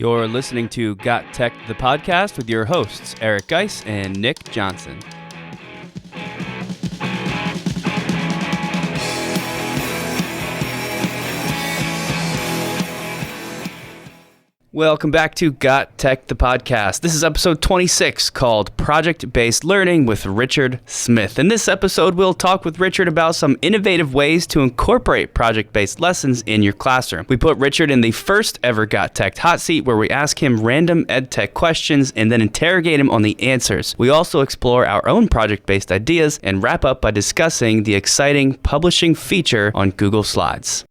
You're listening to Got Tech, the podcast with your hosts, Eric Geis and Nick Johnson. Welcome back to Got Tech, the podcast. This is episode 26 called Project-Based Learning with Richard Smith. In this episode, we'll talk with Richard about some innovative ways to incorporate project-based lessons in your classroom. We put Richard in the first ever Got Tech hot seat where we ask him random ed tech questions and then interrogate him on the answers. We also explore our own project-based ideas and wrap up by discussing the exciting publishing feature on Google Slides.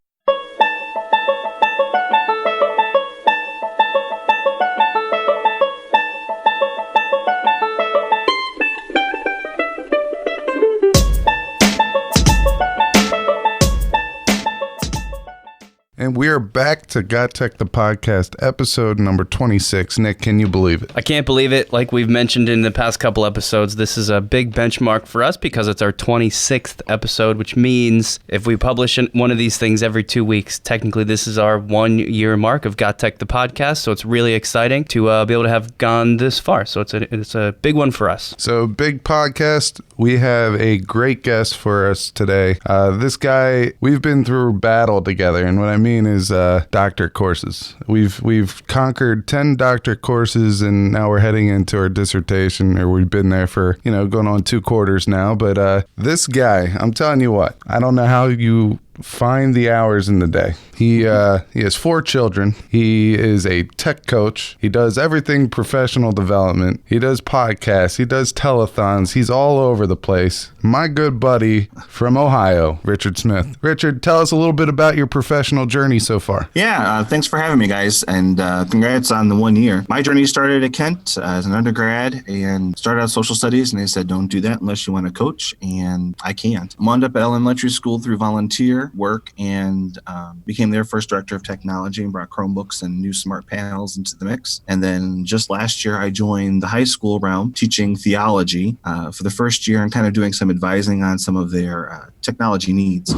And we are back to GotTech, the podcast, episode number 26. Nick, can you believe it? I can't believe it. Like we've mentioned in the past couple episodes, this is a big benchmark for us because it's our 26th episode, which means if we publish one of these things every 2 weeks, technically this is our 1 year mark of GotTech, the podcast. So it's really exciting to be able to have gone this far. So it's a big one for us. So big podcast. We have a great guest for us today. This guy, we've been through battle together. And what I mean is doctor courses. We've conquered 10 doctor courses and now we're heading into our dissertation, or we've been there for, going on 2 quarters now. But this guy, I'm telling you what, I don't know how you find the hours in the day. He has 4 children. He is a tech coach. He does everything professional development. He does podcasts. He does telethons. He's all over the place. My good buddy from Ohio, Richard Smith. Richard, tell us a little bit about your professional journey so far. Yeah, thanks for having me, guys, and congrats on the 1 year. My journey started at Kent as an undergrad and started out social studies, and they said, don't do that unless you want to coach, and I can't. I wound up at elementary school through volunteer work and became their first director of technology and brought Chromebooks and new smart panels into the mix. And then just last year, I joined the high school realm teaching theology for the first year and kind of doing some advising on some of their technology needs.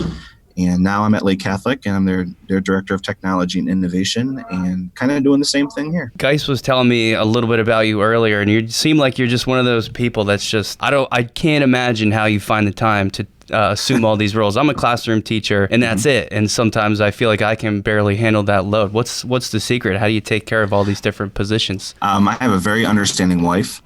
And now I'm at Lake Catholic, and I'm their director of technology and innovation, and kind of doing the same thing here. Geis was telling me a little bit about you earlier, and you seem like you're just one of those people that's just, I can't imagine how you find the time to assume all these roles. I'm a classroom teacher, and that's it. And sometimes I feel like I can barely handle that load. What's the secret? How do you take care of all these different positions? I have a very understanding wife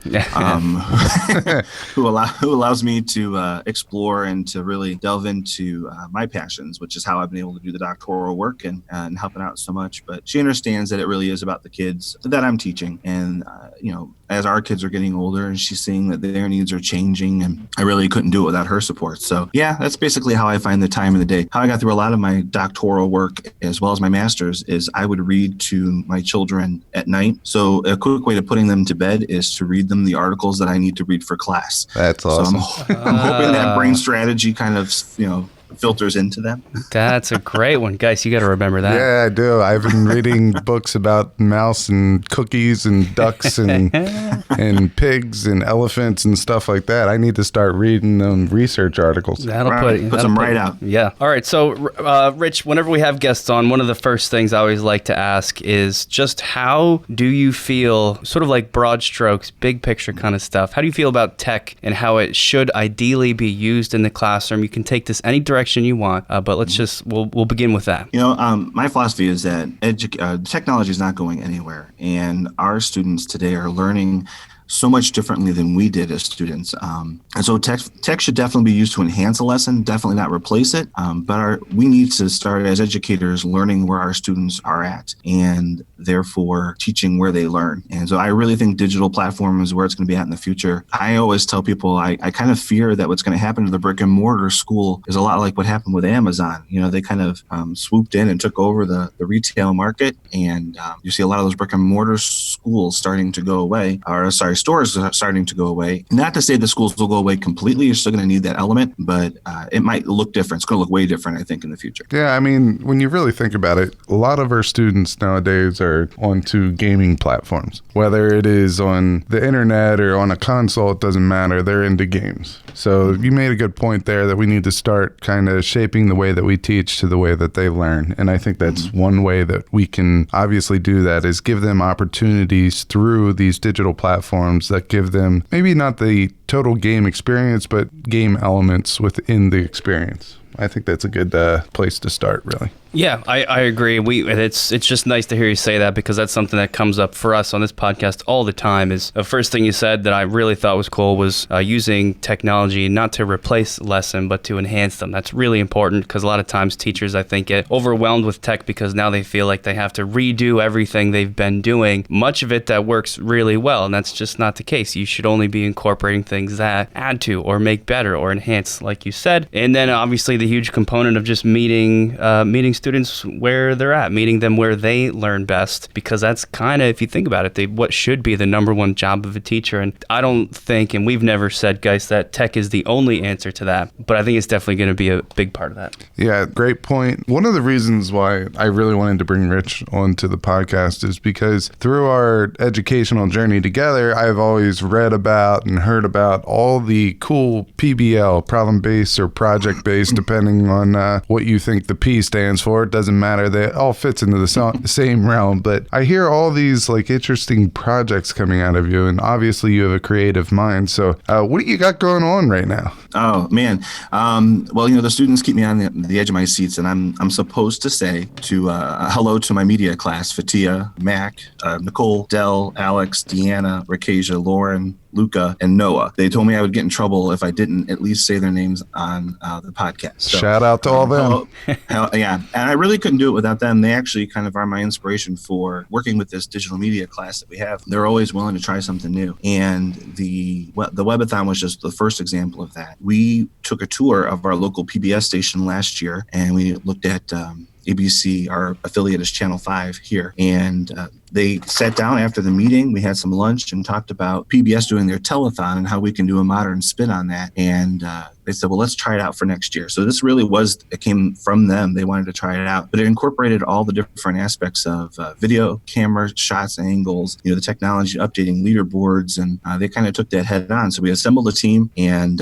who allows me to explore and to really delve into my passions, which is how I've been able to do the doctoral work and helping out so much. But she understands that it really is about the kids that I'm teaching. And, as our kids are getting older and she's seeing that their needs are changing, and I really couldn't do it without her support. So yeah, that's basically how I find the time in the day. How I got through a lot of my doctoral work as well as my master's is I would read to my children at night. So a quick way to putting them to bed is to read them the articles that I need to read for class. That's awesome. So I'm hoping that brain strategy kind of, filters into them. That's a great one. Guys, you got to remember that. Yeah, I do. I've been reading books about mouse and cookies and ducks and pigs and elephants and stuff like that. I need to start reading them research articles. That'll put them right out. Yeah. All right. So, Rich, whenever we have guests on, one of the first things I always like to ask is just how do you feel, sort of like broad strokes, big picture kind of stuff, how do you feel about tech and how it should ideally be used in the classroom? You can take this any direction you want, but let's just we'll begin with that. My philosophy is that technology is not going anywhere, and our students today are learning so much differently than we did as students. And so tech should definitely be used to enhance a lesson, definitely not replace it. But we need to start as educators learning where our students are at and therefore teaching where they learn. And so I really think digital platform is where it's going to be at in the future. I always tell people I kind of fear that what's going to happen to the brick and mortar school is a lot like what happened with Amazon. They kind of swooped in and took over the retail market. And you see a lot of those brick and mortar schools starting to go away, next door is starting to go away. Not to say the schools will go away completely. You're still going to need that element, but it might look different. It's going to look way different, I think, in the future. Yeah, I mean, when you really think about it, a lot of our students nowadays are onto gaming platforms. Whether it is on the internet or on a console, it doesn't matter. They're into games. So you made a good point there that we need to start kind of shaping the way that we teach to the way that they learn. And I think that's one way that we can obviously do that is give them opportunities through these digital platforms that give them maybe not the total game experience, but game elements within the experience. I think that's a good place to start, really. Yeah, I agree. It's just nice to hear you say that, because that's something that comes up for us on this podcast all the time. Is the first thing you said that I really thought was cool was using technology not to replace lesson, but to enhance them. That's really important, because a lot of times teachers, I think, get overwhelmed with tech because now they feel like they have to redo everything they've been doing. Much of it that works really well, and that's just not the case. You should only be incorporating things that add to or make better or enhance, like you said. And then obviously the huge component of just meeting students where they're at, meeting them where they learn best, because that's kind of, if you think about it, what should be the number one job of a teacher. And I don't think, and we've never said, guys, that tech is the only answer to that, but I think it's definitely going to be a big part of that. Yeah, great point. One of the reasons why I really wanted to bring Rich onto the podcast is because through our educational journey together, I've always read about and heard about all the cool PBL, problem-based or project-based, depending on what you think the P stands for. It doesn't matter. They all fits into the same realm. But I hear all these like interesting projects coming out of you, and obviously you have a creative mind. So what do you got going on right now? Oh man, well, the students keep me on the edge of my seats, and I'm supposed to say to hello to my media class: Fatia, Mac, Nicole, Dell, Alex, Deanna, Rakasia, Lauren, Luca, and Noah. They told me I would get in trouble if I didn't at least say their names on the podcast. So, shout out to all them. Yeah, and I really couldn't do it without them. They actually kind of are my inspiration for working with this digital media class that we have. They're always willing to try something new, and the webathon was just the first example of that. We took a tour of our local PBS station last year, and we looked at ABC, our affiliate is Channel 5 here, and they sat down after the meeting. We had some lunch and talked about PBS doing their telethon and how we can do a modern spin on that. And they said, well, let's try it out for next year. So this really it came from them. They wanted to try it out, but it incorporated all the different aspects of video, camera, shots, angles, the technology, updating leaderboards, and they kind of took that head on. So we assembled a team, and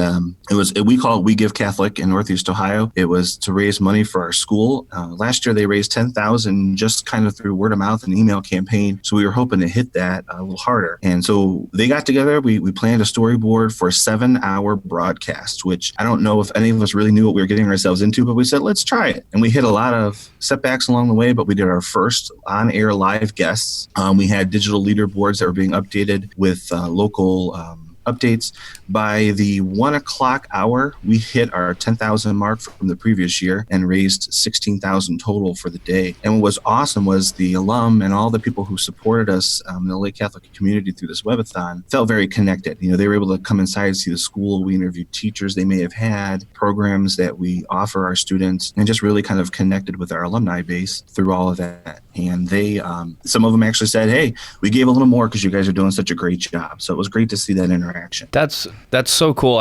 we call it We Give Catholic in Northeast Ohio. It was to raise money for our school. Last year they raised $10,000 just kind of through word of mouth and email campaign. So we were hoping to hit that a little harder. And so they got together. We planned a storyboard for a 7-hour broadcast, which I don't know if any of us really knew what we were getting ourselves into, but we said, let's try it. And we hit a lot of setbacks along the way, but we did our first on-air live guests. We had digital leaderboards that were being updated with local updates. By the 1 o'clock hour, we hit our 10,000 mark from the previous year and raised 16,000 total for the day. And what was awesome was the alum and all the people who supported us in the Lake Catholic community through this webathon felt very connected. They were able to come inside and see the school. We interviewed teachers they may have had, programs that we offer our students, and just really kind of connected with our alumni base through all of that. And they, some of them actually said, hey, we gave a little more because you guys are doing such a great job. So it was great to see that interaction. That's so cool.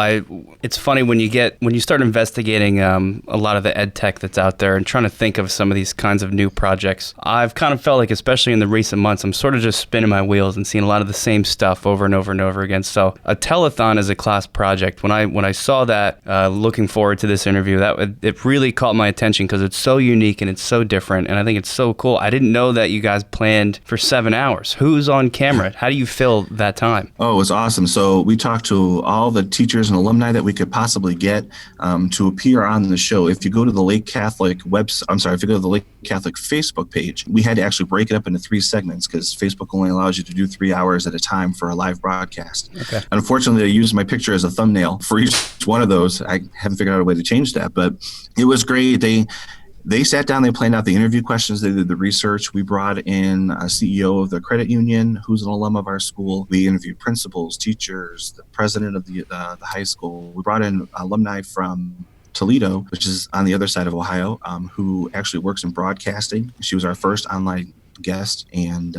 It's funny when you start investigating a lot of the ed tech that's out there and trying to think of some of these kinds of new projects. I've kind of felt like, especially in the recent months, I'm sort of just spinning my wheels and seeing a lot of the same stuff over and over and over again. So a telethon is a class project. When I saw that, looking forward to this interview, it really caught my attention because it's so unique and it's so different, and I think it's so cool. I didn't know that you guys planned for 7 hours. Who's on camera? How do you fill that time? Oh, it was awesome. So we talked to all the teachers and alumni that we could possibly get to appear on the show. If you go to the Lake Catholic if you go to the Lake Catholic Facebook page, we had to actually break it up into 3 segments because Facebook only allows you to do 3 hours at a time for a live broadcast. Okay. Unfortunately, I used my picture as a thumbnail for each one of those. I haven't figured out a way to change that, but it was great. They sat down, they planned out the interview questions, they did the research. We brought in a CEO of the credit union who's an alum of our school. We interviewed principals, teachers, the president of the high school. We brought in alumni from Toledo, which is on the other side of Ohio, who actually works in broadcasting. She was our first online guest, and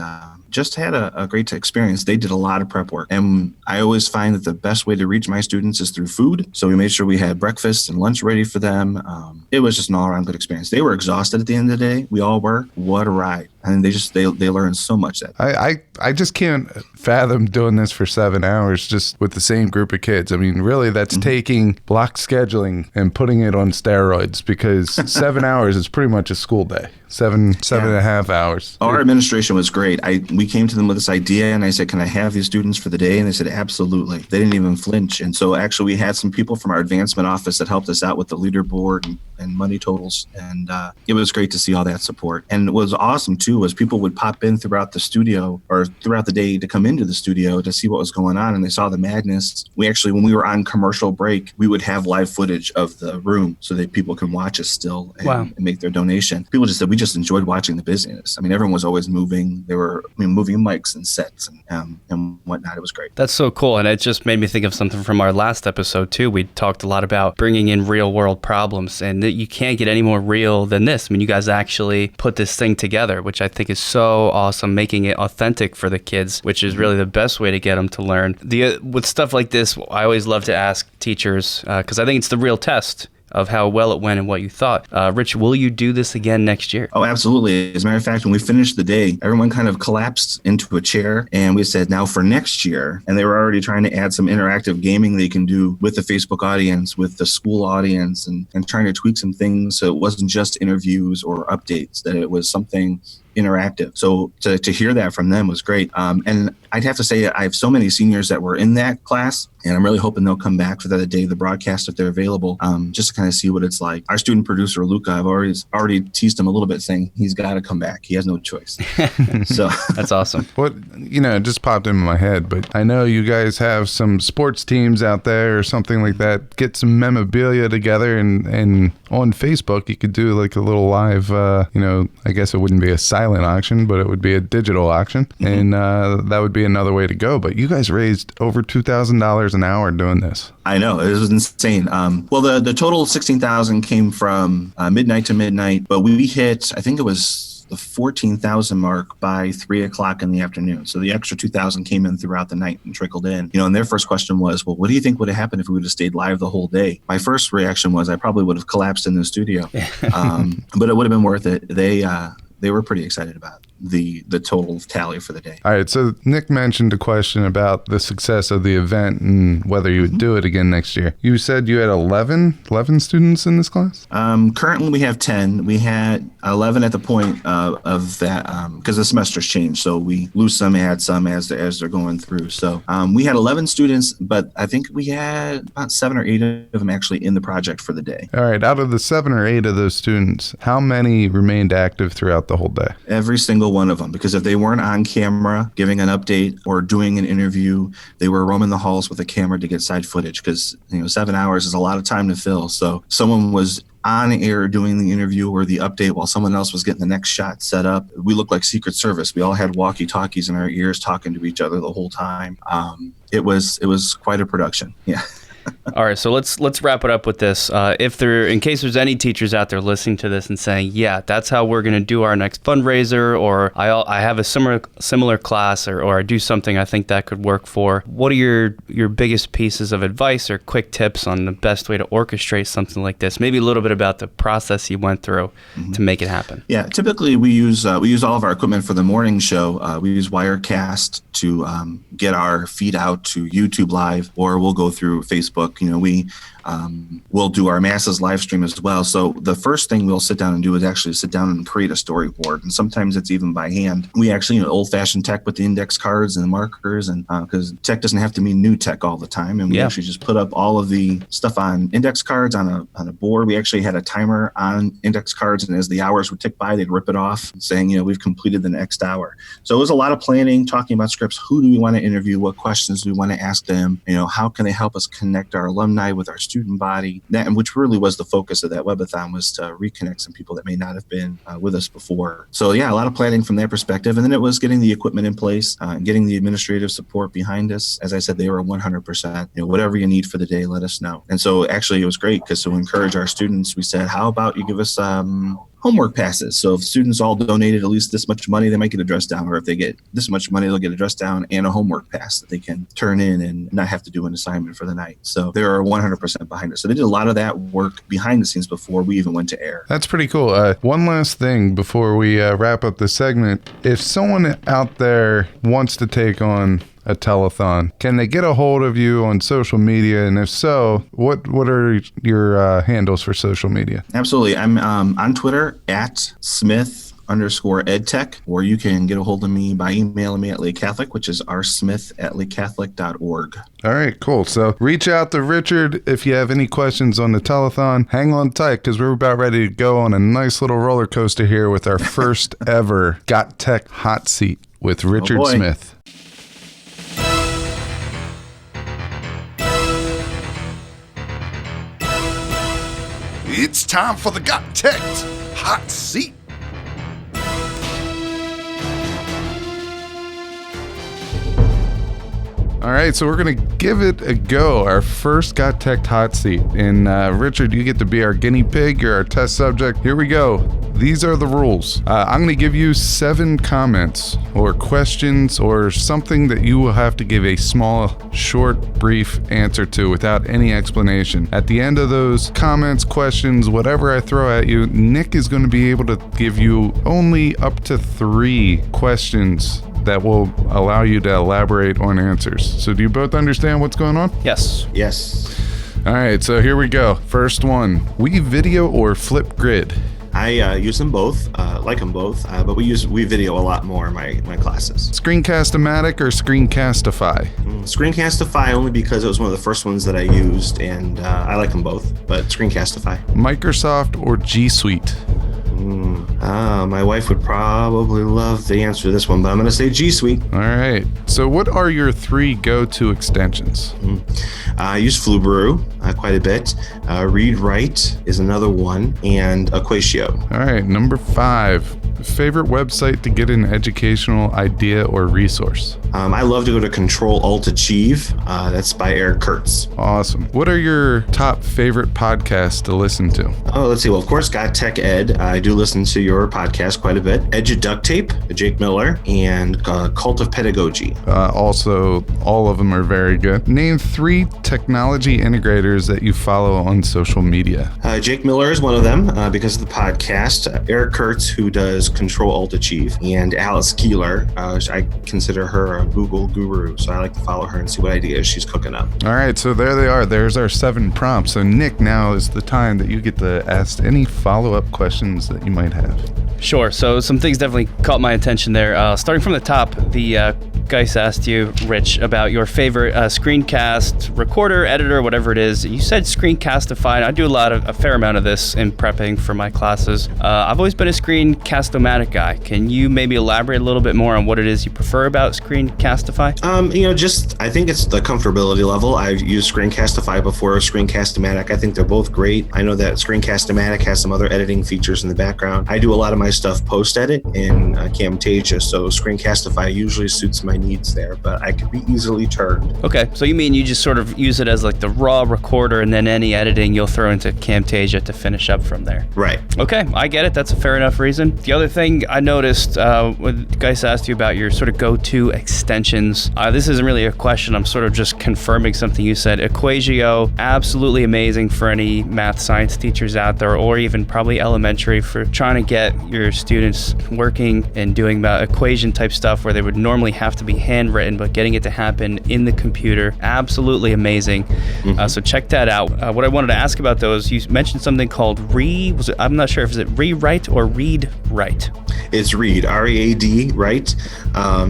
just had a great experience. They did a lot of prep work. And I always find that the best way to reach my students is through food. So we made sure we had breakfast and lunch ready for them. It was just an all-around good experience. They were exhausted at the end of the day. We all were. What a ride. And they learned so much that I just can't fathom doing this for 7 hours just with the same group of kids. I mean, really, that's taking block scheduling and putting it on steroids, because 7 hours is pretty much a school day. Seven and a half hours. Our administration was great. We came to them with this idea, and I said, can I have these students for the day? And they said, absolutely. They didn't even flinch. And so actually we had some people from our advancement office that helped us out with the leaderboard and money totals. And it was great to see all that support. And what was awesome too was people would pop in throughout the studio or throughout the day to come into the studio to see what was going on. And they saw the madness. We actually, when we were on commercial break, we would have live footage of the room so that people can watch us still and make their donation. People just said, we just enjoyed watching the busyness. I mean, everyone was always moving. They were moving mics and sets and whatnot. It was great. That's so cool. And it just made me think of something from our last episode too. We talked a lot about bringing in real world problems, and that you can't get any more real than this. I mean, you guys actually put this thing together, which I think is so awesome, making it authentic for the kids, which is really the best way to get them to learn. With stuff like this, I always love to ask teachers, because I think it's the real test of how well it went and what you thought. Rich, will you do this again next year? Oh, absolutely. As a matter of fact, when we finished the day, everyone kind of collapsed into a chair, and we said, now for next year, and they were already trying to add some interactive gaming they can do with the Facebook audience, with the school audience, and trying to tweak some things so it wasn't just interviews or updates, that it was something interactive. So to hear that from them was great. And I'd have to say I have so many seniors that were in that class, and I'm really hoping they'll come back for the day of the broadcast if they're available, just to kind of see what it's like. Our student producer, Luca, I've already teased him a little bit, saying he's got to come back. He has no choice. So that's awesome. What, it just popped into my head, but I know you guys have some sports teams out there or something like that. Get some memorabilia together, and on Facebook, you could do like a little live, I guess it wouldn't be a silent auction, but it would be a digital auction, and that would be another way to go. But you guys raised over $2,000 an hour doing this. I know, it was insane. Well, the total 16,000 came from midnight to midnight, but we hit, I think it was the 14,000 mark by 3:00 in the afternoon. So the extra 2,000 came in throughout the night and trickled in. And their first question was, well, what do you think would have happened if we would have stayed live the whole day? My first reaction was I probably would have collapsed in the studio, but it would have been worth it. They were pretty excited about the total tally for the day. All right, so Nick mentioned a question about the success of the event and whether you would do it again next year. You said you had 11 students in this class? Currently we have 10. We had 11 at the point of that, because the semester's changed, so we lose some, add some as they're going through. So we had 11 students, but I think we had about 7 or 8 of them actually in the project for the day. All right, out of the 7 or 8 of those students, how many remained active throughout the whole day? Every single one of them, because if they weren't on camera giving an update or doing an interview, they were roaming the halls with a camera to get side footage, because 7 hours is a lot of time to fill. So someone was on air doing the interview or the update while someone else was getting the next shot set up. We looked like Secret Service. We all had walkie-talkies in our ears talking to each other the whole time. It was quite a production. Yeah. All right, so let's wrap it up with this. In case there's any teachers out there listening to this and saying, yeah, that's how we're going to do our next fundraiser, or I have a similar class, or I do something I think that could work for. What are your biggest pieces of advice or quick tips on the best way to orchestrate something like this? Maybe a little bit about the process you went through to make it happen. Yeah, typically we use all of our equipment for the morning show. We use Wirecast to get our feed out to YouTube Live, or we'll go through Facebook. We'll do our masses live stream as well. So the first thing we'll sit down and do is actually sit down and create a storyboard. And sometimes it's even by hand. We actually, old-fashioned tech with the index cards and markers, and because tech doesn't have to mean new tech all the time. And we actually just put up all of the stuff on index cards on a board. We actually had a timer on index cards, and as the hours would tick by, they'd rip it off, saying, we've completed the next hour. So it was a lot of planning, talking about scripts. Who do we want to interview? What questions do we want to ask them? How can they help us connect our alumni with our student body? Which really was the focus of that webathon, was to reconnect some people that may not have been with us before. So yeah, a lot of planning from that perspective. And then it was getting the equipment in place, and getting the administrative support behind us. As I said, they were 100%, whatever you need for the day, let us know. And so actually it was great, because to encourage our students, we said, how about you give us homework passes. So if students all donated at least this much money, they might get a dress down, or if they get this much money, they'll get a dress down and a homework pass that they can turn in and not have to do an assignment for the night. So they're 100% behind it. So they did a lot of that work behind the scenes before we even went to air. That's pretty cool. One last thing before we wrap up the segment. If someone out there wants to take on a telethon, can they get a hold of you on social media? And if so, what are your handles for social media? Absolutely. I'm on Twitter at Smith_EdTech, or you can get a hold of me by emailing me at Lake Catholic, which is rsmith@lakecatholic.org. All right, cool. So reach out to Richard if you have any questions on the telethon. Hang on tight, because we're about ready to go on a nice little roller coaster here with our first ever GotTech Hot Seat with Richard Smith. It's time for the GotTech Hot Seat. All right, so we're going to give it a go, our first GotTech Hot Seat. And Richard, you get to be our guinea pig. You're our test subject. Here we go. These are the rules. I'm going to give you 7 comments or questions or something that you will have to give a small, short, brief answer to without any explanation. At the end of those comments, questions, whatever I throw at you, Nick is going to be able to give you only up to 3 questions that will allow you to elaborate on answers. So do you both understand what's going on? Yes. Yes. All right, so here we go. First one, WeVideo or Flipgrid? I use them both, like them both, but we use WeVideo a lot more in my classes. Screencast-O-Matic or Screencastify? Screencastify only because it was one of the first ones that I used, and I like them both, but Screencastify. Microsoft or G Suite? My wife would probably love the answer to this one, but I'm going to say G Suite. All right. So what are your 3 go-to extensions? I use Flipgrid quite a bit. Read Write is another one, and Equatio. All right. Number 5. Favorite website to get an educational idea or resource? I love to go to Control-Alt-Achieve. That's by Eric Kurtz. Awesome. What are your top favorite podcasts to listen to? Oh, let's see. Well, of course, GotTechED. I do listen to your podcast quite a bit. Edgey Duct Tape, Jake Miller, and Cult of Pedagogy. Also, all of them are very good. Name 3 technology integrators that you follow on social media. Jake Miller is one of them because of the podcast. Eric Kurtz, who does Control-Alt-Achieve, and Alice Keeler. I consider her a Google guru, so I like to follow her and see what ideas she's cooking up. All right, so there they are. There's our 7 prompts. So Nick, now is the time that you get to ask any follow-up questions that you might have. Sure. So some things definitely caught my attention there. Starting from the top, the Geis asked you, Rich, about your favorite screencast recorder, editor, whatever it is. You said Screencastify. I do a fair amount of this in prepping for my classes. I've always been a Screencast-O-Matic guy. Can you maybe elaborate a little bit more on what it is you prefer about Screencastify? I think it's the comfortability level. I've used Screencastify before, Screencast-O-Matic. I think they're both great. I know that Screencast-O-Matic has some other editing features in the background. I do a lot of my stuff post-edit in Camtasia, so Screencastify usually suits my needs there, but I could be easily turned. Okay, so you mean you just sort of use it as like the raw recorder, and then any editing you'll throw into Camtasia to finish up from there? Right. Okay, I get it. That's a fair enough reason. The other thing I noticed when Geis asked you about your sort of go-to extensions, this isn't really a question. I'm sort of just confirming something you said. Equatio, absolutely amazing for any math science teachers out there, or even probably elementary, for trying to get your students working and doing equation type stuff where they would normally have to be handwritten, but getting it to happen in the computer, absolutely amazing. So check that out. What I wanted to ask about those, you mentioned something called I'm not sure if it's rewrite or read write. It's Read, R-E-A-D, right?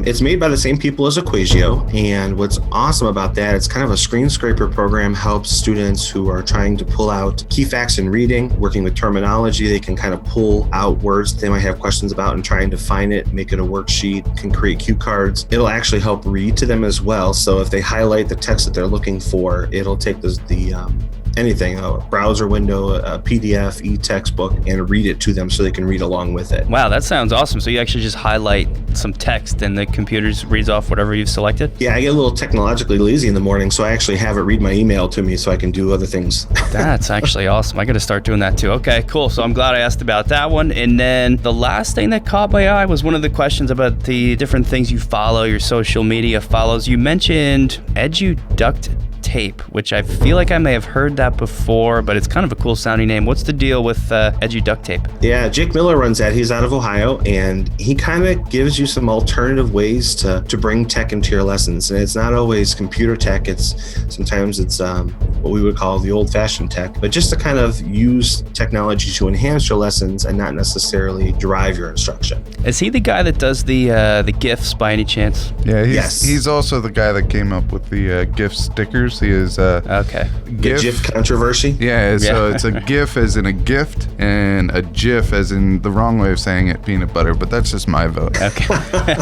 It's made by the same people as Equatio, and what's awesome about that, it's kind of a screen scraper program, helps students who are trying to pull out key facts in reading, working with terminology. They can kind of pull out words that they might have questions about and try and define it, make it a worksheet, can create cue cards. It'll actually help read to them as well. So if they highlight the text that they're looking for, it'll take the anything, a browser window, a PDF, e-textbook, and read it to them so they can read along with it. Wow, that sounds awesome. So you actually just highlight some text and the computer reads off whatever you've selected? Yeah, I get a little technologically lazy in the morning, so I actually have it read my email to me so I can do other things. That's actually awesome. I got to start doing that too. Okay, cool. So I'm glad I asked about that one. And then the last thing that caught my eye was one of the questions about the different things you follow, your social media follows. You mentioned Edgey Duct tape, which I feel like I may have heard that before, but it's kind of a cool sounding name. What's the deal with Edgey Duct tape? Yeah, Jake Miller runs that. He's out of Ohio, and he kind of gives you some alternative ways to bring tech into your lessons. And it's not always computer tech. Sometimes it's what we would call the old-fashioned tech, but just to kind of use technology to enhance your lessons and not necessarily drive your instruction. Is he the guy that does the GIFs by any chance? Yeah, Yes. he's also the guy that came up with the GIF stickers. He is Okay. The GIF. GIF controversy. Yeah, so it's a GIF as in a gift and a GIF as in the wrong way of saying it, peanut butter, but that's just my vote. Okay.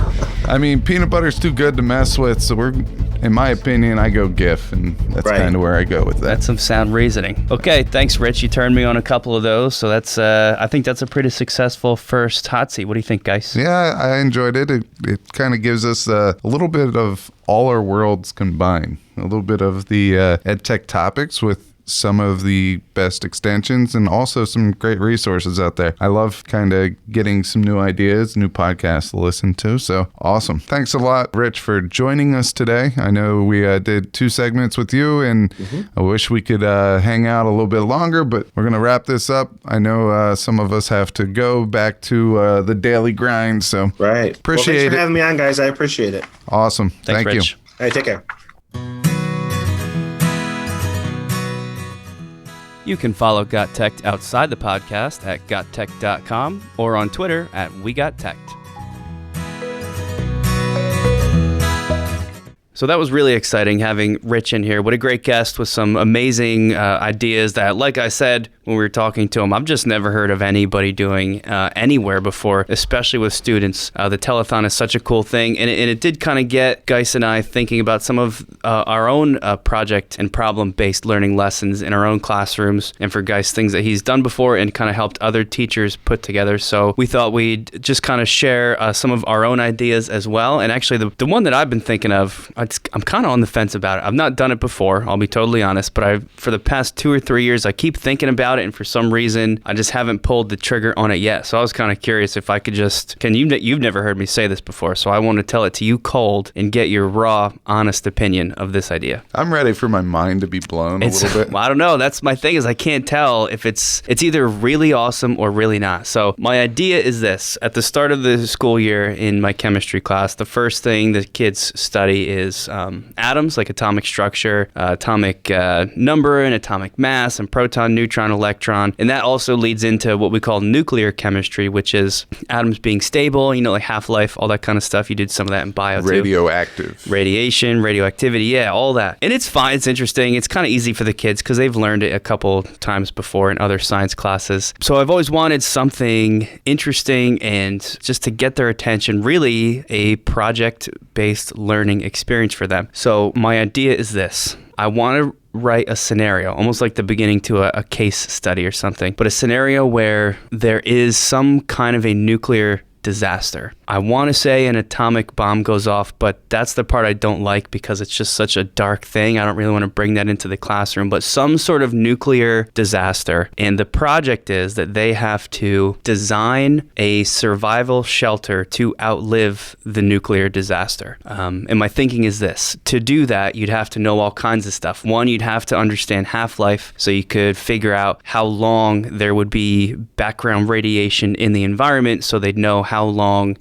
I mean, peanut butter's too good to mess with, so in my opinion, I go GIF, and that's Right. kind of where I go with that. That's some sound reasoning. Okay, thanks, Rich. You turned me on a couple of those, so that's I think that's a pretty successful first hot seat. What do you think, guys? Yeah, I enjoyed it. It kind of gives us a little bit of all our worlds combined. A little bit of the ed tech topics with some of the best extensions and also some great resources out there. I love kind of getting some new ideas, new podcasts to listen to. So awesome. Thanks a lot, Rich, for joining us today. I know we did 2 segments with you, and I wish we could hang out a little bit longer, but we're going to wrap this up. I know some of us have to go back to the daily grind. So Right. Appreciate thanks for it. having me on, guys. I appreciate it. Awesome. Thanks, Thank Rich. you. All right, take care. You can follow GotTechED outside the podcast at gottech.com or on Twitter at WeGotTechED. So that was really exciting having Rich in here. What a great guest with some amazing ideas that, like I said when we were talking to him, I've just never heard of anybody doing anywhere before, especially with students. The Telethon is such a cool thing, and it did kind of get Geis and I thinking about some of our own project and problem-based learning lessons in our own classrooms, and for Geis, things that he's done before and kind of helped other teachers put together. So we thought we'd just kind of share some of our own ideas as well. And actually, the one that I've been thinking of, I'm kind of on the fence about it. I've not done it before, I'll be totally honest, but for the past 2 or 3 years, I keep thinking about it, and for some reason, I just haven't pulled the trigger on it yet. So I was kind of curious if I could you've never heard me say this before, so I want to tell it to you cold and get your raw, honest opinion of this idea. I'm ready for my mind to be blown a little bit. Well, I don't know. That's my thing, is I can't tell if it's either really awesome or really not. So my idea is this. At the start of the school year in my chemistry class, the first thing the kids study is atoms, like atomic structure, atomic number, and atomic mass, and proton, neutron, electron. And that also leads into what we call nuclear chemistry, which is atoms being stable, like half-life, all that kind of stuff. You did some of that in bio too. Radioactive. Radiation, radioactivity, yeah, all that. And it's fine, it's interesting, it's kind of easy for the kids because they've learned it a couple times before in other science classes. So I've always wanted something interesting and just to get their attention, really a project-based learning experience for them. So my idea is this. I want to write a scenario, almost like the beginning to a case study or something, but a scenario where there is some kind of a nuclear disaster. I want to say an atomic bomb goes off, but that's the part I don't like because it's just such a dark thing. I don't really want to bring that into the classroom, but some sort of nuclear disaster. And the project is that they have to design a survival shelter to outlive the nuclear disaster. And my thinking is this. To do that, you'd have to know all kinds of stuff. One, you'd have to understand half-life, so you could figure out how long there would be background radiation in the environment, so they'd know how long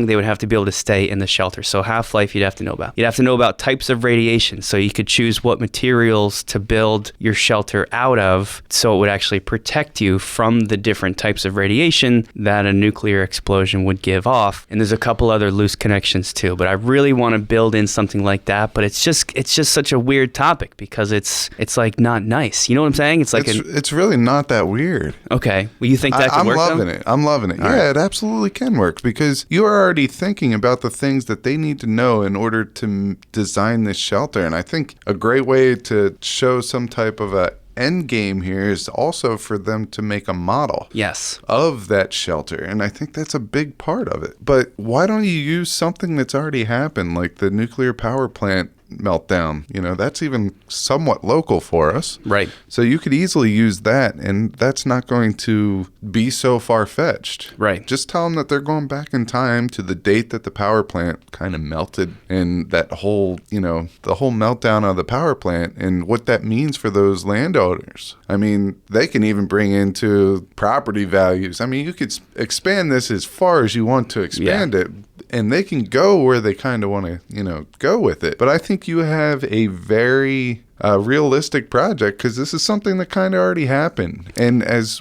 they would have to be able to stay in the shelter. So half-life you'd have to know about. You'd have to know about types of radiation, so you could choose what materials to build your shelter out of so it would actually protect you from the different types of radiation that a nuclear explosion would give off. And there's a couple other loose connections too, but I really want to build in something like that, but it's just such a weird topic because it's like not nice. You know what I'm saying? It's like it's really not that weird. Okay. Well, you think that could work? I'm loving it. Yeah, it absolutely can work because you are already thinking about the things that they need to know in order to design this shelter. And I think a great way to show some type of a end game here is also for them to make a model Yes. of that shelter. And I think that's a big part of it. But why don't you use something that's already happened, like the nuclear power plant meltdown? That's even somewhat local for us. Right. So you could easily use that, and that's not going to be so far-fetched. Right. Just tell them that they're going back in time to the date that the power plant kind of melted, and that whole, the whole meltdown of the power plant and what that means for those landowners. I mean, they can even bring into property values. I mean, you could expand this as far as you want to expand it, and they can go where they kind of want to, go with it. But I think you have a very realistic project, because this is something that kind of already happened. And as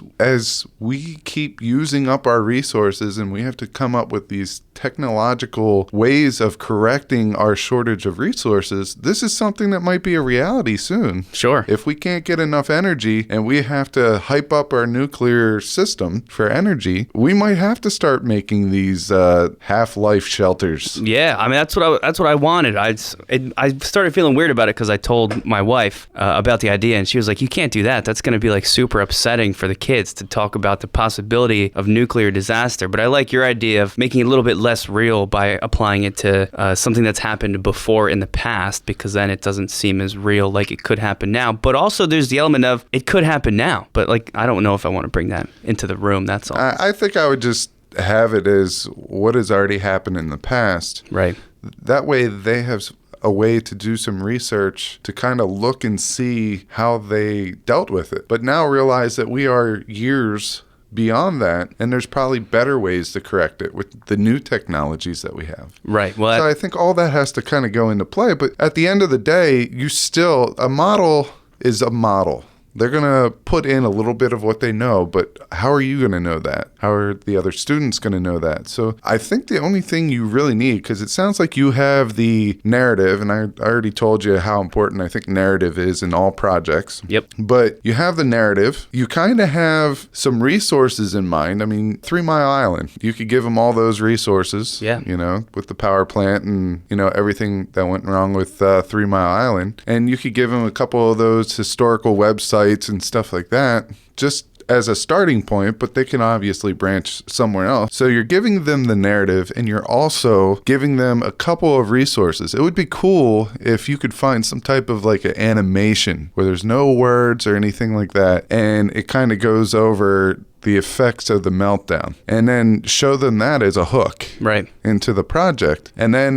we keep using up our resources and we have to come up with these technological ways of correcting our shortage of resources, this is something that might be a reality soon. Sure. If we can't get enough energy and we have to hype up our nuclear system for energy, we might have to start making these half-life shelters. Yeah, I mean that's what I wanted. I started feeling weird about it because I told my wife about the idea, and she was like, "You can't do that. That's going to be like super upsetting for the kids to talk about the possibility of nuclear disaster." But I like your idea of making it a little bit less real by applying it to something that's happened before in the past, because then it doesn't seem as real, like it could happen now. But also there's the element of it could happen now, but like I don't know if I want to bring that into the room. That's all. I think I would just have it as what has already happened in the past. Right. That way they have a way to do some research to kind of look and see how they dealt with it. But now realize that we are years beyond that, and there's probably better ways to correct it with the new technologies that we have. Right. Well, so I think all that has to kind of go into play. But at the end of the day, a model is a model. They're going to put in a little bit of what they know, but how are you going to know that? How are the other students going to know that? So I think the only thing you really need, because it sounds like you have the narrative, and I already told you how important I think narrative is in all projects. Yep. But you have the narrative. You kind of have some resources in mind. I mean, 3 Mile Island, you could give them all those resources, with the power plant and, everything that went wrong with 3 Mile Island. And you could give them a couple of those historical websites and stuff like that, just as a starting point, but they can obviously branch somewhere else. So you're giving them the narrative, and you're also giving them a couple of resources. It would be cool if you could find some type of like an animation where there's no words or anything like that, and it kind of goes over the effects of the meltdown, and then show them that as a hook into the project. And then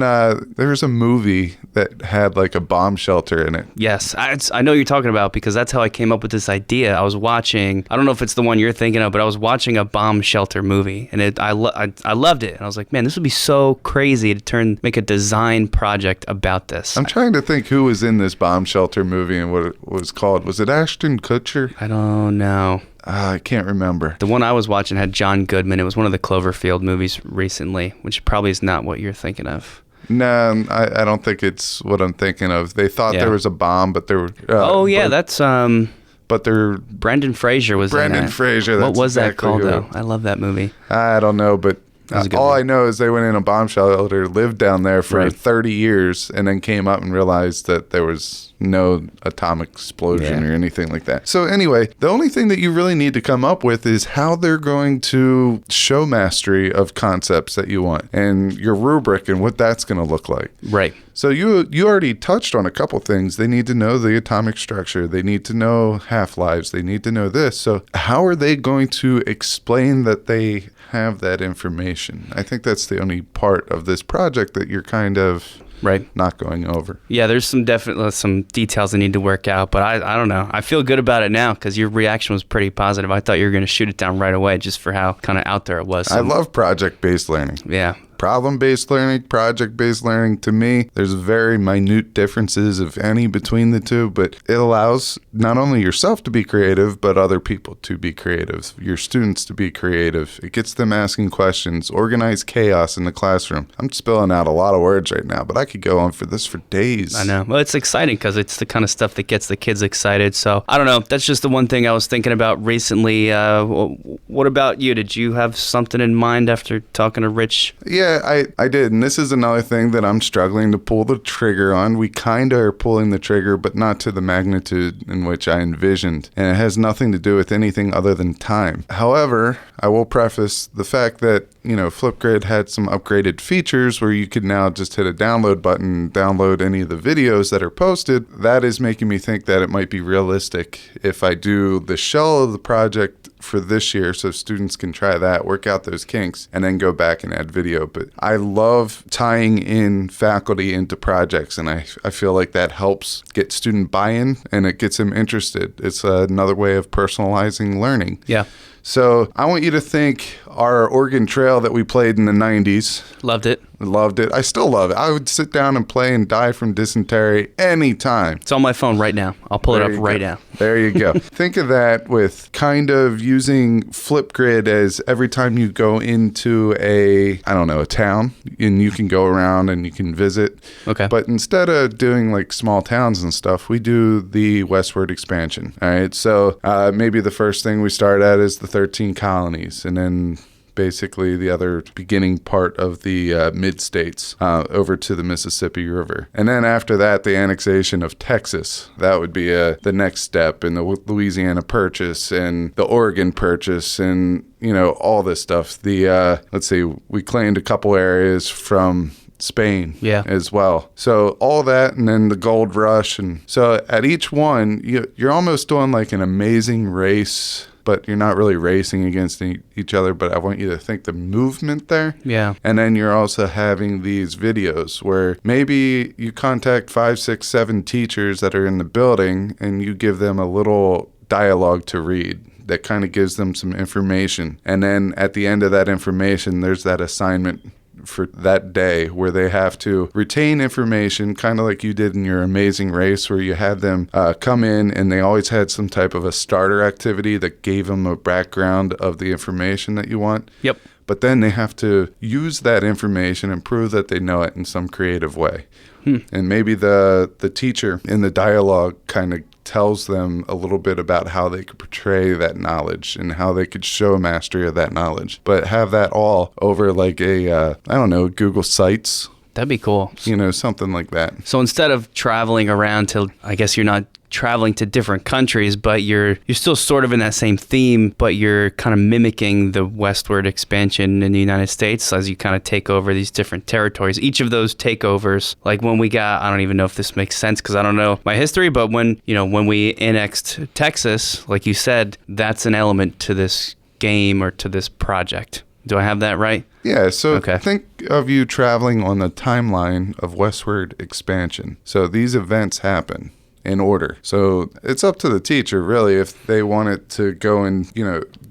there's a movie that had like a bomb shelter in it. Yes, I know what you're talking about, because that's how I came up with this idea. I was watching, I don't know if it's the one you're thinking of, but I was watching a bomb shelter movie, and I loved it. And I was like, man, this would be so crazy to make a design project about this. I'm trying to think who was in this bomb shelter movie and what it was called. Was it Ashton Kutcher? I don't know. I can't remember. The one I was watching had John Goodman. It was one of the Cloverfield movies recently, which probably is not what you're thinking of. No, I don't think it's what I'm thinking of. They thought there was a bomb, but there were... that's... But they're... Brendan Fraser was in it. Brendan Fraser, that's what was exactly that called, who. though? I love that movie. I don't know, but... all I know is they went in a bomb shelter, lived down there for 30 years, and then came up and realized that there was no atomic explosion or anything like that. So anyway, the only thing that you really need to come up with is how they're going to show mastery of concepts that you want, and your rubric and what that's going to look like. Right. So you already touched on a couple things. They need to know the atomic structure. They need to know half-lives. They need to know this. So how are they going to explain that they have that information? I think that's the only part of this project that you're kind of not going over. Yeah, there's some details that need to work out, but I don't know. I feel good about it now because your reaction was pretty positive. I thought you were going to shoot it down right away just for how kind of out there it was. I love project-based learning. Yeah. Problem-based learning, project-based learning, to me, there's very minute differences, if any, between the two, but it allows not only yourself to be creative, but other people to be creative, your students to be creative. It gets them asking questions, organized chaos in the classroom. I'm spilling out a lot of words right now, but I could go on for this for days. I know. Well, it's exciting because it's the kind of stuff that gets the kids excited. So, I don't know. That's just the one thing I was thinking about recently. What about you? Did you have something in mind after talking to Rich? Yeah, Yeah, I did. And this is another thing that I'm struggling to pull the trigger on. We kind of are pulling the trigger, but not to the magnitude in which I envisioned. And it has nothing to do with anything other than time. However, I will preface the fact that, Flipgrid had some upgraded features where you could now just hit a download button, download any of the videos that are posted. That is making me think that it might be realistic if I do the shell of the project for this year so students can try that, work out those kinks, and then go back and add video. But I love tying in faculty into projects, and I feel like that helps get student buy-in and it gets them interested. It's another way of personalizing learning. Yeah. So I want you to think our Oregon Trail that we played in the 90s. Loved it. Loved it. I still love it. I would sit down and play and die from dysentery anytime. It's on my phone right now. I'll pull it up right now. There you go. Think of that with kind of using Flipgrid as every time you go into a town, and you can go around and you can visit. Okay. But instead of doing like small towns and stuff, we do the Westward Expansion. All right. So maybe the first thing we start at is the 13 colonies, and then basically the other beginning part of the mid-states over to the Mississippi River. And then after that, the annexation of Texas. That would be the next step in the Louisiana Purchase and the Oregon Purchase and, all this stuff. Let's see, we claimed a couple areas from Spain as well. So all that, and then the gold rush. And so at each one, you're almost doing like an amazing race, but you're not really racing against each other. But I want you to think the movement there. Yeah. And then you're also having these videos where maybe you contact 5, 6, 7 teachers that are in the building and you give them a little dialogue to read that kind of gives them some information. And then at the end of that information, there's that assignment for that day where they have to retain information, kind of like you did in your amazing race where you had them come in and they always had some type of a starter activity that gave them a background of the information that you want. Yep. But then they have to use that information and prove that they know it in some creative way. And maybe the teacher in the dialogue kind of tells them a little bit about how they could portray that knowledge and how they could show mastery of that knowledge, but have that all over like a, Google Sites. That'd be cool. Something like that. So instead of traveling around to, I guess you're not traveling to different countries, but you're still sort of in that same theme, but you're kind of mimicking the westward expansion in the United States as you kind of take over these different territories. Each of those takeovers, like when we got, I don't even know if this makes sense because I don't know my history, but when we annexed Texas, like you said, that's an element to this game or to this project. Do I have that right? Yeah, so think of you traveling on the timeline of Westward Expansion. So these events happen in order. So it's up to the teacher, really, if they want it to go in,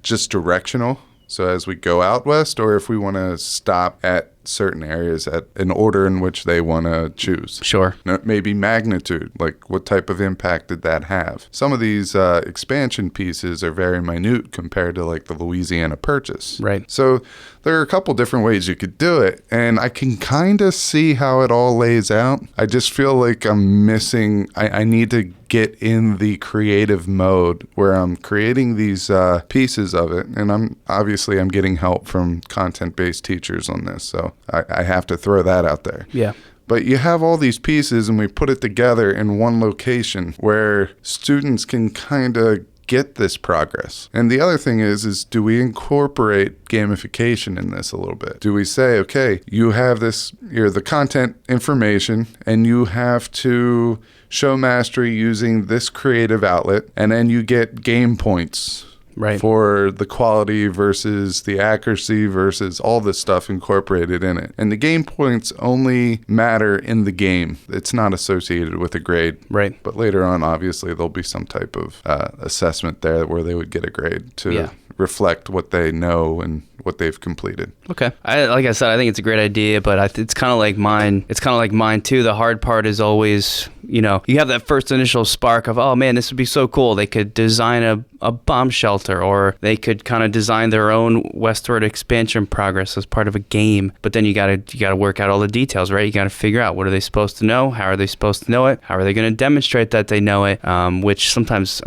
just directional. So as we go out west, or if we want to stop at certain areas at an order in which they want to choose. Sure. Maybe magnitude, like what type of impact did that have? Some of these expansion pieces are very minute compared to like the Louisiana Purchase. Right. So there are a couple different ways you could do it, and I can kind of see how it all lays out. I just feel like I'm missing, I need to get in the creative mode where I'm creating these pieces of it, and I'm getting help from content-based teachers on this, so I have to throw that out there. Yeah. But you have all these pieces and we put it together in one location where students can kind of get this progress. And the other thing is do we incorporate gamification in this a little bit? Do we say, okay, you have the content information and you have to show mastery using this creative outlet, and then you get game points. Right. For the quality versus the accuracy versus all this stuff incorporated in it. And the game points only matter in the game. It's not associated with a grade. Right. But later on, obviously, there'll be some type of assessment there where they would get a grade to reflect what they know and what they've completed. Okay. Like I said, I think it's a great idea, but it's kind of like mine. It's kind of like mine too. The hard part is always, you have that first initial spark of, oh man, this would be so cool. They could design a bomb shelter, or they could kind of design their own westward expansion progress as part of a game. But then you gotta work out all the details, right? You gotta figure out, what are they supposed to know? How are they supposed to know it? How are they going to demonstrate that they know it? Which sometimes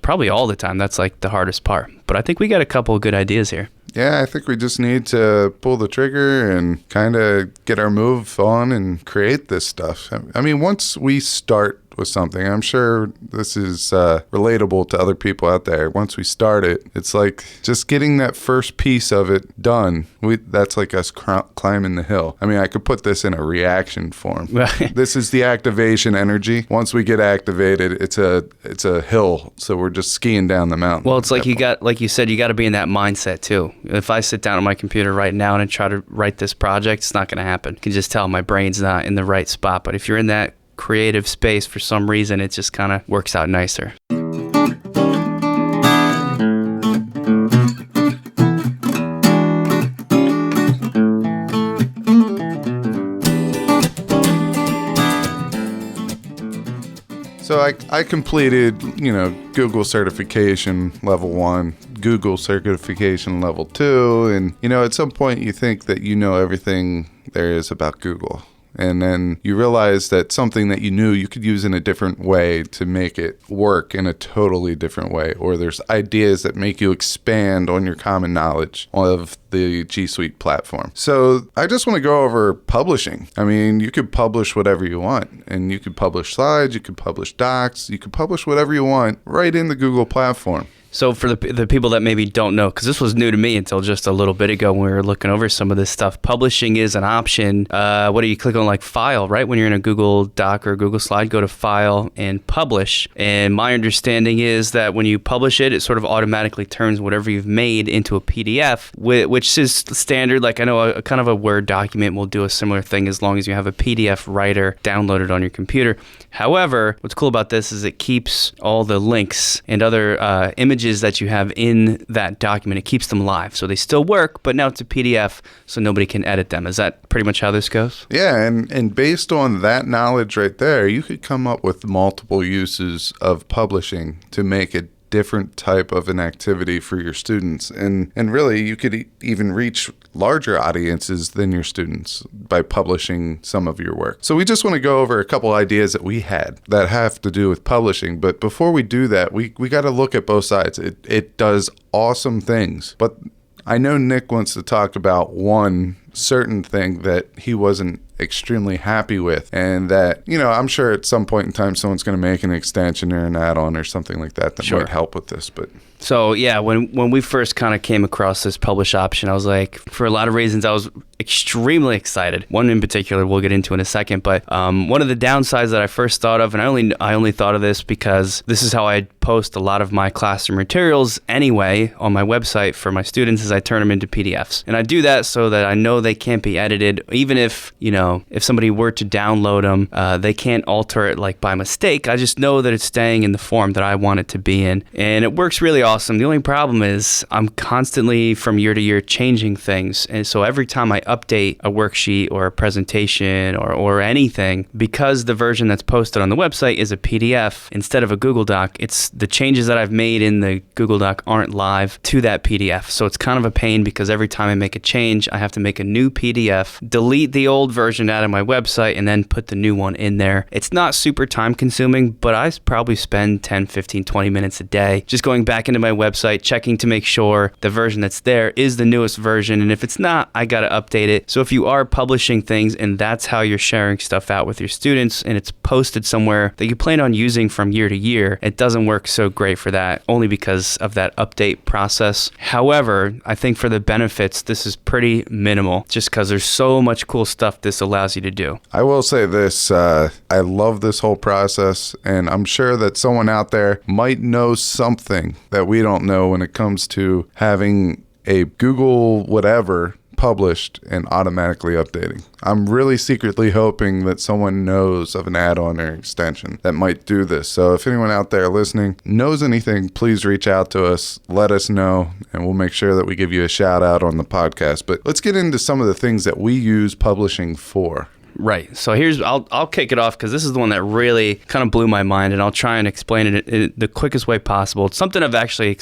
probably all the time. That's like the hardest part. But I think we got a couple of good ideas here. Yeah, I think we just need to pull the trigger and kind of get our move on and create this stuff. I mean, once we start with something, I'm sure this is relatable to other people out there. Once we start it, it's like just getting that first piece of it done. That's like us climbing the hill. I mean, I could put this in a reaction form. This is the activation energy. Once we get activated, it's a hill. So we're just skiing down the mountain. Well, it's like like you said, you got to be in that mindset too. If I sit down on my computer right now and I try to write this project, it's not going to happen. You can just tell my brain's not in the right spot. But if you're in that creative space for some reason, it just kind of works out nicer. So I completed, Google certification level 1, Google certification level 2, and, at some point you think that you know everything there is about Google. And then you realize that something that you knew you could use in a different way to make it work in a totally different way. Or there's ideas that make you expand on your common knowledge of the G Suite platform. So I just want to go over publishing. I mean, you could publish whatever you want. And you could publish slides, you could publish docs, you could publish whatever you want right in the Google platform. So for the people that maybe don't know, because this was new to me until just a little bit ago when we were looking over some of this stuff, publishing is an option. What do you click on, like File, right? When you're in a Google Doc or Google Slide, go to File and Publish. And my understanding is that when you publish it, it sort of automatically turns whatever you've made into a PDF, which is standard. Like I know a kind of a Word document will do a similar thing as long as you have a PDF writer downloaded on your computer. However, what's cool about this is it keeps all the links and other images that you have in that document. It keeps them live. So they still work, but now it's a PDF, so nobody can edit them. Is that pretty much how this goes? Yeah, and based on that knowledge right there, you could come up with multiple uses of publishing to make a different type of an activity for your students. And really, you could even reach larger audiences than your students by publishing some of your work. So we just want to go over a couple ideas that we had that have to do with publishing. But before we do that, we got to look at both sides. It does awesome things. But I know Nick wants to talk about one certain thing that he wasn't extremely happy with, and that, I'm sure at some point in time someone's going to make an extension or an add-on or something like that Sure. might help with this. But so yeah, when we first kind of came across this publish option, I was like, for a lot of reasons, I was extremely excited. One in particular we'll get into in a second, but one of the downsides that I first thought of, and I only thought of this because this is how I post a lot of my classroom materials anyway on my website for my students, is I turn them into PDFs. And I do that so that I know they can't be edited. Even if, if somebody were to download them, they can't alter it like by mistake. I just know that it's staying in the form that I want it to be in. And it works really awesome. The only problem is I'm constantly from year to year changing things. And so every time I update a worksheet or a presentation or anything, because the version that's posted on the website is a PDF instead of a Google Doc, it's the changes that I've made in the Google Doc aren't live to that PDF. So it's kind of a pain because every time I make a change, I have to make a new PDF, delete the old version out of my website, and then put the new one in there. It's not super time consuming, but I probably spend 10, 15, 20 minutes a day just going back into my website, checking to make sure the version that's there is the newest version. And if it's not, I got to update it. So if you are publishing things and that's how you're sharing stuff out with your students and it's posted somewhere that you plan on using from year to year, it doesn't work so great for that, only because of that update process. However, I think for the benefits, this is pretty minimal just because there's so much cool stuff this allows you to do. I will say this, I love this whole process, and I'm sure that someone out there might know something that we don't know when it comes to having a Google whatever published and automatically updating. I'm really secretly hoping that someone knows of an add-on or extension that might do this. So if anyone out there listening knows anything, please reach out to us, let us know, and we'll make sure that we give you a shout out on the podcast. But let's get into some of the things that we use publishing for. Right. So I'll kick it off because this is the one that really kind of blew my mind, and I'll try and explain it in the quickest way possible. It's something I've actually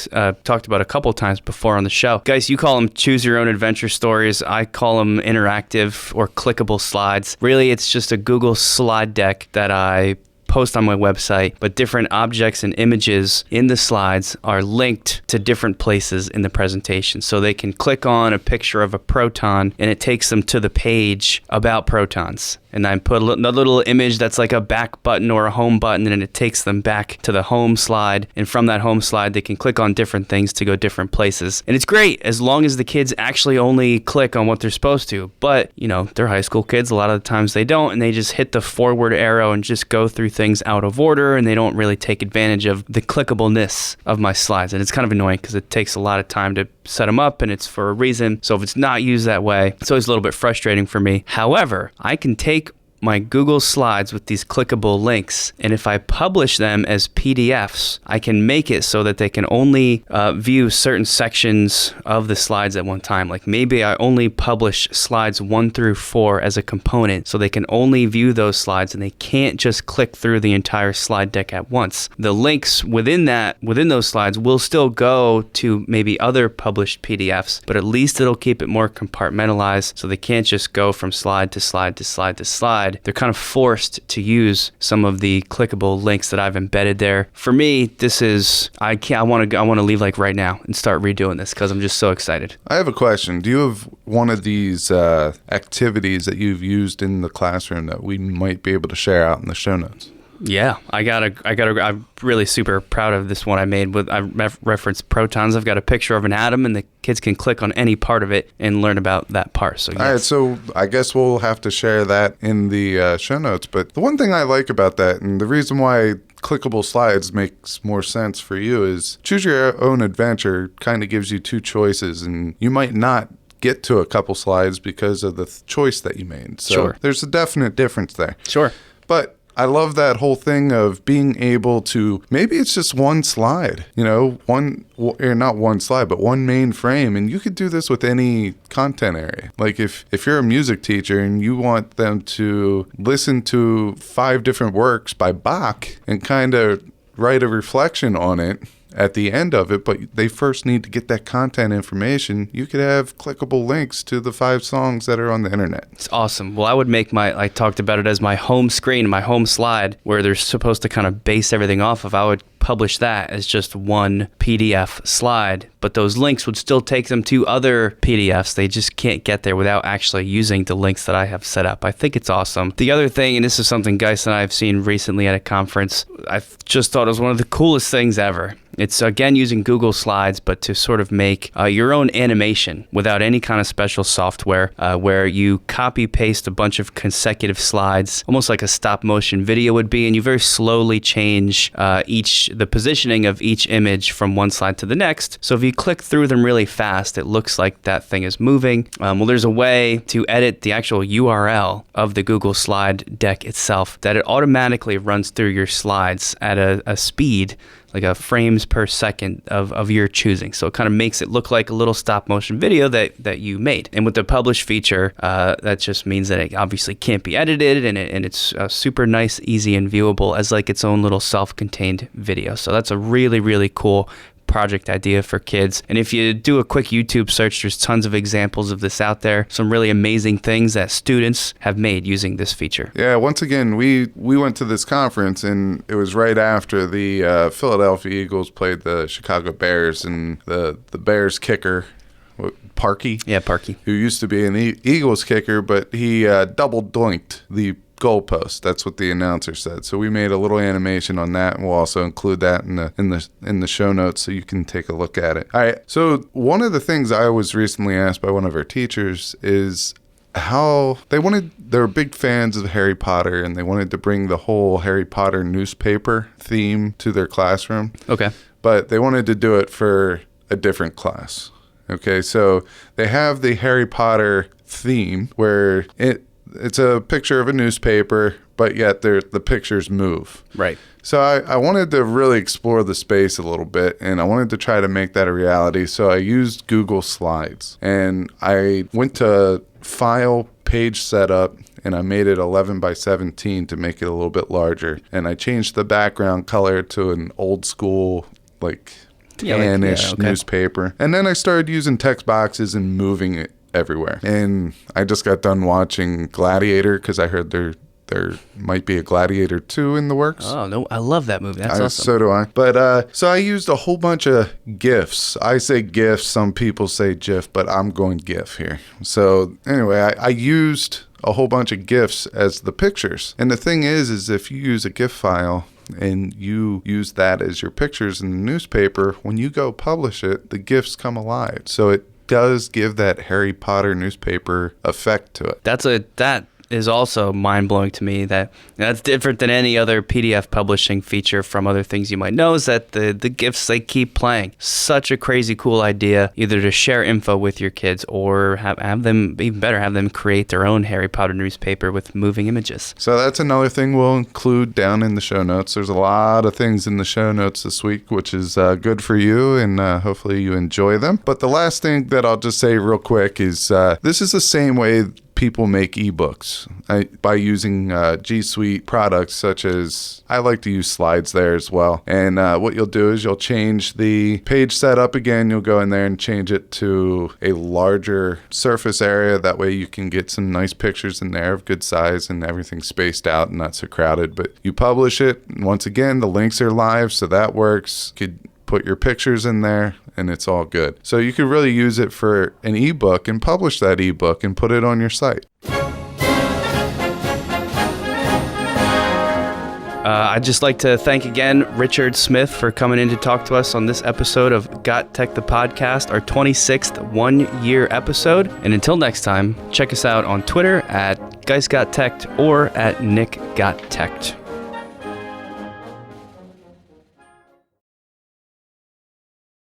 talked about a couple of times before on the show. Guys, you call them choose your own adventure stories. I call them interactive or clickable slides. Really, it's just a Google slide deck that I post on my website, but different objects and images in the slides are linked to different places in the presentation. So they can click on a picture of a proton and it takes them to the page about protons. And I put a little image that's like a back button or a home button, and it takes them back to the home slide. And from that home slide, they can click on different things to go different places. And it's great as long as the kids actually only click on what they're supposed to. But, you know, they're high school kids. A lot of the times they don't, and they just hit the forward arrow and just go through things out of order, and they don't really take advantage of the clickableness of my slides. And it's kind of annoying because it takes a lot of time to set them up, and it's for a reason. So if it's not used that way, it's always a little bit frustrating for me. However, I can take my Google Slides with these clickable links, and if I publish them as PDFs, I can make it so that they can only view certain sections of the slides at one time. Like maybe I only publish slides 1 through 4 as a component, so they can only view those slides and they can't just click through the entire slide deck at once. The links within those slides will still go to maybe other published PDFs, but at least it'll keep it more compartmentalized, so they can't just go from slide to slide to slide to slide. They're kind of forced to use some of the clickable links that I've embedded there. For me, this is, I want to leave like right now and start redoing this because I'm just so excited. I have a question. Do you have one of these activities that you've used in the classroom that we might be able to share out in the show notes? Yeah, I'm really super proud of this one I made I referenced protons. I've got a picture of an atom, and the kids can click on any part of it and learn about that part. So, yes. All right, so I guess we'll have to share that in the show notes. But the one thing I like about that, and the reason why clickable slides makes more sense for you, is choose your own adventure kind of gives you two choices, and you might not get to a couple slides because of the choice that you made. So sure. There's a definite difference there. Sure. But I love that whole thing of being able to, maybe it's just one slide, you know, not one slide, but one main frame. And you could do this with any content area. Like if you're a music teacher and you want them to listen to 5 different works by Bach and kind of write a reflection on it at the end of it, but they first need to get that content information, you could have clickable links to the 5 songs that are on the internet. It's awesome. Well, I would make I talked about it as my home screen, my home slide, where they're supposed to kind of base everything off of. I would publish that as just one PDF slide, but those links would still take them to other PDFs. They just can't get there without actually using the links that I have set up. I think it's awesome. The other thing, and this is something Geis and I have seen recently at a conference, I've just thought it was one of the coolest things ever. It's, again, using Google Slides, but to sort of make your own animation without any kind of special software, where you copy-paste a bunch of consecutive slides, almost like a stop-motion video would be, and you very slowly change the positioning of each image from one slide to the next. So if you click through them really fast, it looks like that thing is moving. Well, there's a way to edit the actual URL of the Google Slide deck itself that it automatically runs through your slides at a speed, like a frames per second of your choosing. So it kind of makes it look like a little stop motion video that you made. And with the publish feature, that just means that it obviously can't be edited, and it's super nice, easy, and viewable as like its own little self-contained video. So that's a really, really cool project idea for kids. And if you do a quick YouTube search, there's tons of examples of this out there. Some really amazing things that students have made using this feature. Yeah, once again, we went to this conference, and it was right after the Philadelphia Eagles played the Chicago Bears, and the Bears kicker, Parkey? Yeah, Parkey. Who used to be an Eagles kicker, but he double doinked the goalpost. That's what the announcer said. So we made a little animation on that, and we'll also include that in the show notes so you can take a look at it. All right. So one of the things I was recently asked by one of our teachers is how they're big fans of Harry Potter, and they wanted to bring the whole Harry Potter newspaper theme to their classroom. Okay. But they wanted to do it for a different class. Okay. So they have the Harry Potter theme where it's a picture of a newspaper, but yet the pictures move. Right. So I wanted to really explore the space a little bit, and I wanted to try to make that a reality. So I used Google Slides, and I went to File, Page Setup, and I made it 11 by 17 to make it a little bit larger. And I changed the background color to an old school, like tan-ish newspaper. And then I started using text boxes and moving it everywhere. And I just got done watching Gladiator because I heard they're there might be a Gladiator 2 in the works. Oh, no, I love that movie. That's awesome. So do I. But so I used a whole bunch of GIFs. I say GIF, some people say GIF, but I'm going GIF here. So anyway, I used a whole bunch of GIFs as the pictures. And the thing is if you use a GIF file and you use that as your pictures in the newspaper, when you go publish it, the GIFs come alive. So it does give that Harry Potter newspaper effect to it. That is also mind-blowing to me. That's different than any other PDF publishing feature from other things you might know, is that the GIFs, they keep playing. Such a crazy cool idea, either to share info with your kids or have them, even better, have them create their own Harry Potter newspaper with moving images. So that's another thing we'll include down in the show notes. There's a lot of things in the show notes this week, which is good for you, and hopefully you enjoy them. But the last thing that I'll just say real quick is this is the same way people make ebooks by using G Suite products, such as I like to use slides there as well. And what you'll do is you'll change the page setup again. You'll go in there and change it to a larger surface area. That way you can get some nice pictures in there of good size and everything spaced out and not so crowded. But you publish it. And once again, the links are live, so that works. You could put your pictures in there and it's all good. So you could really use it for an ebook and publish that ebook and put it on your site. I'd just like to thank again Richard Smith for coming in to talk to us on this episode of Got Tech the Podcast, our 26th one-year episode. And until next time, check us out on Twitter at GuysGotTech or at NickGotTech.